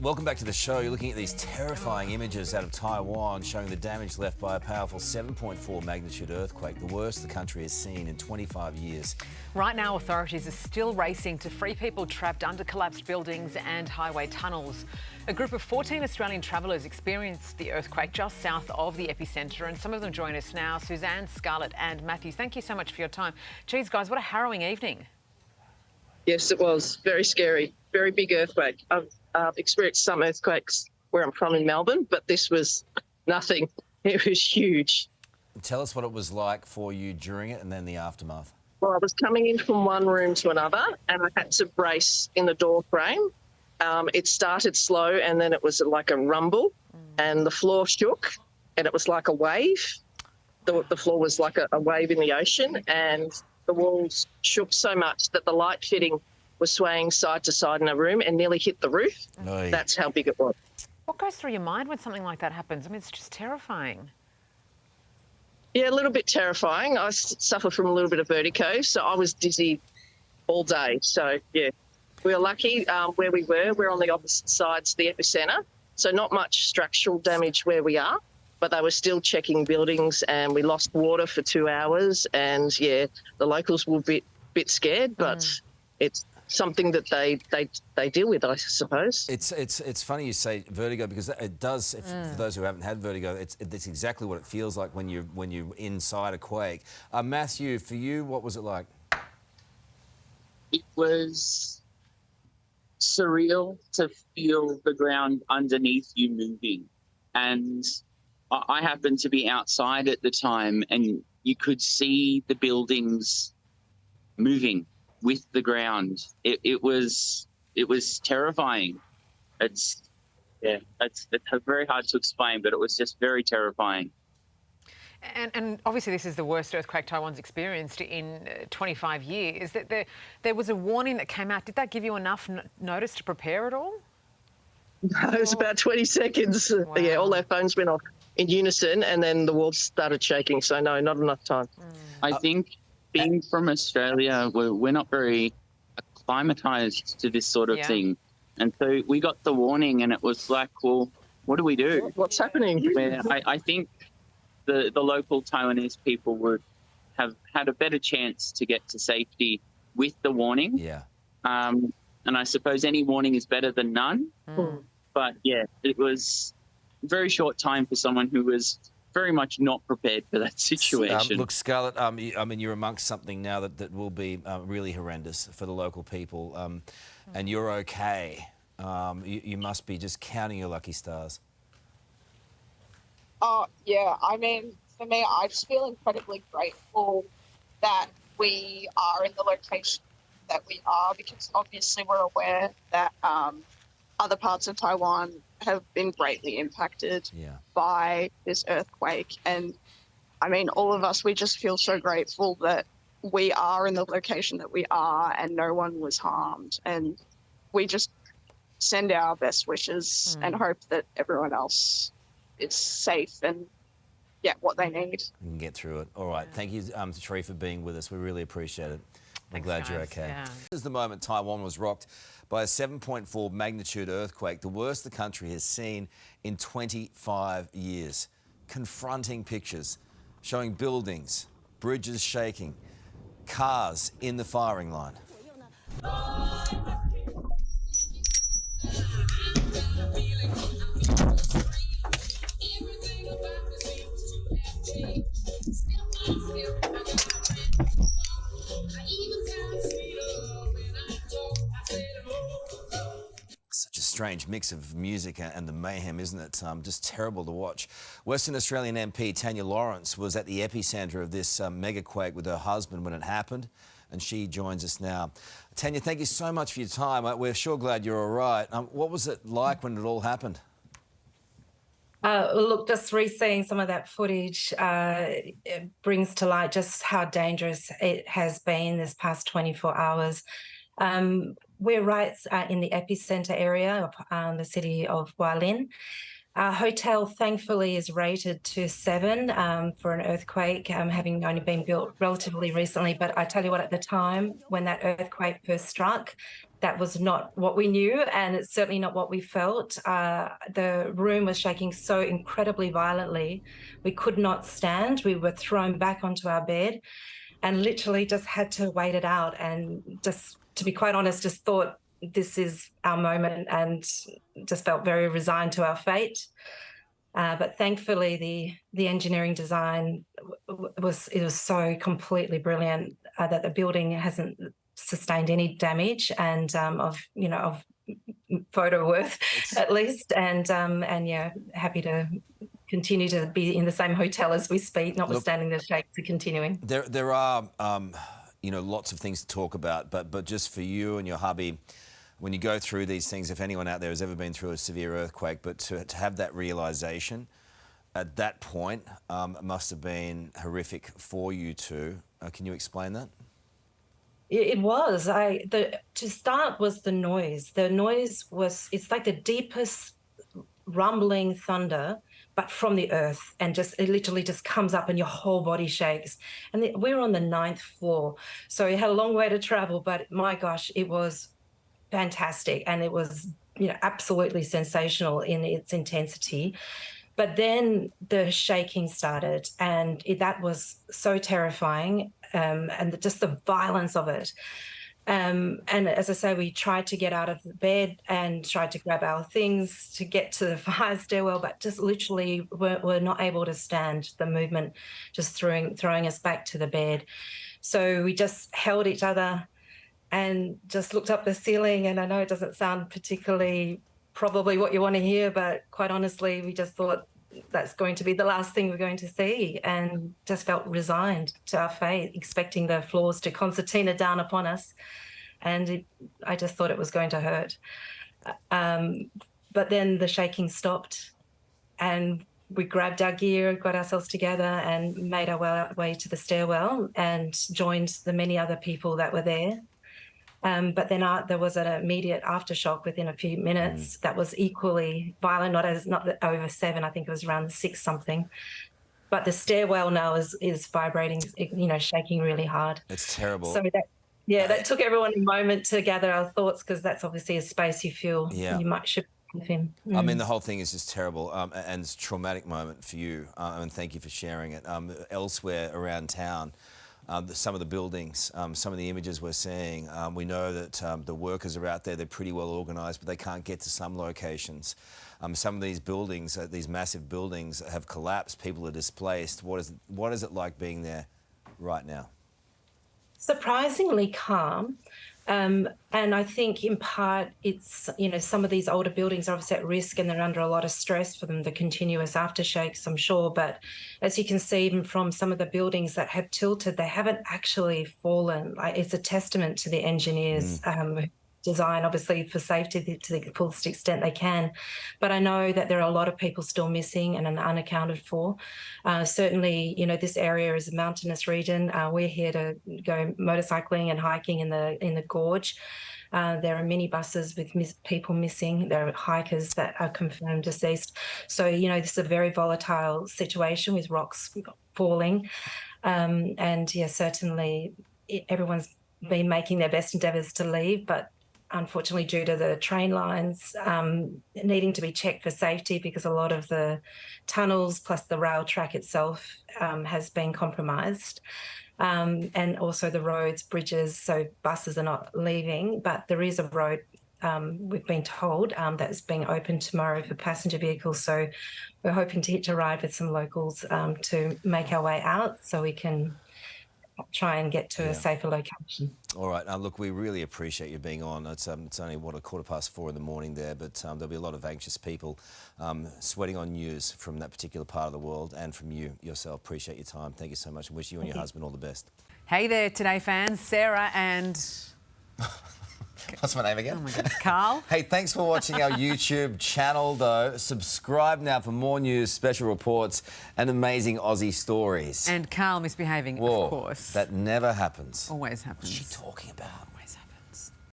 Welcome back to the show. You're looking at these terrifying images out of Taiwan showing the damage left by a powerful 7.4 magnitude earthquake, the worst the country has seen in 25 years. Right now, authorities are still racing to free people trapped under collapsed buildings and highway tunnels. A group of 14 Australian travellers experienced the earthquake just south of the epicentre, and some of them join us now. Suzanne, Scarlett and Matthew, thank you so much for your time. Geez, guys, what a harrowing evening. Yes, it was. Very scary. Very big earthquake. I've experienced some earthquakes where I'm from in Melbourne, but this was nothing. It was huge. Tell us what it was like for you during it and then the aftermath. Well, I was coming in from one room to another and I had to brace in the door frame. It started slow and then it was like a rumble and the floor shook and it was like a wave. The floor was like a wave in the ocean and the walls shook so much that the light fitting was swaying side to side in a room and nearly hit the roof. Oy. That's how big it was. What goes through your mind when something like that happens? I mean, it's just terrifying. Yeah, a little bit terrifying. I suffer from a little bit of vertigo, so I was dizzy all day. So, yeah, we were lucky where we were. We're on the opposite sides of the epicentre, so not much structural damage where we are, but they were still checking buildings and we lost water for 2 hours and, yeah, the locals were a bit scared, but it's something that they deal with, I suppose. It's funny you say vertigo because it does. For those who haven't had vertigo, it's exactly what it feels like when you're inside a quake. Matthew, for you, what was it like? It was surreal to feel the ground underneath you moving, and I happened to be outside at the time, and you could see the buildings moving with the ground. It was terrifying. It's very hard to explain, but it was just very terrifying. And obviously this is the worst earthquake Taiwan's experienced in 25 years. There was a warning that came out. Did that give you enough notice to prepare at all? No, it was about 20 seconds. Wow. Yeah, all our phones went off in unison and then the walls started shaking. So, no, not enough time. I think being from Australia, we're not very acclimatized to this sort of thing. And so we got the warning and it was like, well, what do we do? What's happening? Where I think the local Taiwanese people would have had a better chance to get to safety with the warning. Yeah. And I suppose any warning is better than none. But, yeah, it was a very short time for someone who was very much not prepared for that situation. Look, Scarlett, I mean, you're amongst something now that will be really horrendous for the local people, and you're okay. You must be just counting your lucky stars. Yeah, I mean, for me, I just feel incredibly grateful that we are in the location that we are, because obviously we're aware that other parts of Taiwan have been greatly impacted by this earthquake. And I mean, all of us, we just feel so grateful that we are in the location that we are and no one was harmed. And we just send our best wishes and hope that everyone else is safe and get what they need. You can get through it. All right. Thank you, Sheree, for being with us. We really appreciate it. I'm glad you're okay. Yeah. This is the moment Taiwan was rocked by a 7.4 magnitude earthquake, the worst the country has seen in 25 years. Confronting pictures showing buildings, bridges shaking, cars in the firing line. Such a strange mix of music and the mayhem, isn't it? Just terrible to watch. Western Australian MP Tanya Lawrence was at the epicentre of this mega quake with her husband when it happened, and she joins us now. Tanya, thank you so much for your time. We're sure glad you're all right. What was it like when it all happened? Look, just re-seeing some of that footage it brings to light just how dangerous it has been this past 24 hours. We're right in the epicentre area of the city of Hualien. Our hotel, thankfully, is rated to 7 for an earthquake, having only been built relatively recently. But I tell you what, at the time when that earthquake first struck, that was not what we knew, and it's certainly not what we felt. The room was shaking so incredibly violently. We could not stand. We were thrown back onto our bed and literally just had to wait it out, and just, to be quite honest, just thought this is our moment, and just felt very resigned to our fate. But thankfully, the engineering design was so completely brilliant that the building hasn't sustained any damage, and of photo worth at least. And yeah, happy to continue to be in the same hotel as we speak, notwithstanding the shakes are continuing. There are lots of things to talk about, but just for you and your hubby, when you go through these things, if anyone out there has ever been through a severe earthquake, but to have that realisation at that point, it must have been horrific for you two. Can you explain that? It was. To start was the noise. The noise it's like the deepest rumbling thunder, but from the earth, and it literally just comes up and your whole body shakes. And we're on the 9th floor, so we had a long way to travel, but my gosh, it was fantastic, and it was absolutely sensational in its intensity. But then the shaking started, and that was so terrifying, and just the violence of it. And as I say, we tried to get out of the bed and tried to grab our things to get to the fire stairwell, but just literally were not able to stand the movement, just throwing us back to the bed. So we just held each other and just looked up the ceiling. And I know it doesn't sound particularly probably what you want to hear, but quite honestly, we just thought that's going to be the last thing we're going to see, and just felt resigned to our fate, expecting the floors to concertina down upon us. And I just thought it was going to hurt. But then the shaking stopped, and we grabbed our gear, got ourselves together, and made our way to the stairwell and joined the many other people that were there. But then there was an immediate aftershock within a few minutes that was equally violent, not over 7, I think it was around 6 something. But the stairwell now is vibrating, shaking really hard. It's terrible. So that took everyone a moment to gather our thoughts, because that's obviously a space you feel you should be in. I mean, the whole thing is just terrible, and it's a traumatic moment for you, and thank you for sharing it. Elsewhere around town, some of the buildings, some of the images we're seeing, we know that the workers are out there, they're pretty well organised, but they can't get to some locations. Some of these buildings, these massive buildings, have collapsed, people are displaced. What is it like being there right now? Surprisingly calm. And I think in part it's, some of these older buildings are obviously at risk, and they're under a lot of stress for them, the continuous aftershakes, I'm sure. But as you can see, even from some of the buildings that have tilted, they haven't actually fallen. It's a testament to the engineers design, obviously, for safety to the fullest extent they can. But I know that there are a lot of people still missing and unaccounted for. Certainly, this area is a mountainous region. We're here to go motorcycling and hiking in the gorge. There are minibuses with people missing. There are hikers that are confirmed deceased. So, this is a very volatile situation with rocks falling. And yeah, certainly everyone's been making their best endeavours to leave, but unfortunately, due to the train lines needing to be checked for safety, because a lot of the tunnels plus the rail track itself has been compromised, and also the roads, bridges, so buses are not leaving. But there is a road, we've been told, that's being opened tomorrow for passenger vehicles. So we're hoping to hitch a ride with some locals to make our way out so we can try and get to a safer location. All right. Look, we really appreciate you being on. It's only, 4:15 in the morning there, but there'll be a lot of anxious people sweating on news from that particular part of the world, and from you yourself. Appreciate your time. Thank you so much, and wish you and your husband all the best. Hey there, Today fans. Sarah and... What's my name again? Oh my goodness, Carl. Hey, thanks for watching our YouTube channel, though. Subscribe now for more news, special reports, and amazing Aussie stories. And Carl misbehaving, Whoa, of course. That never happens. Always happens. What's she talking about?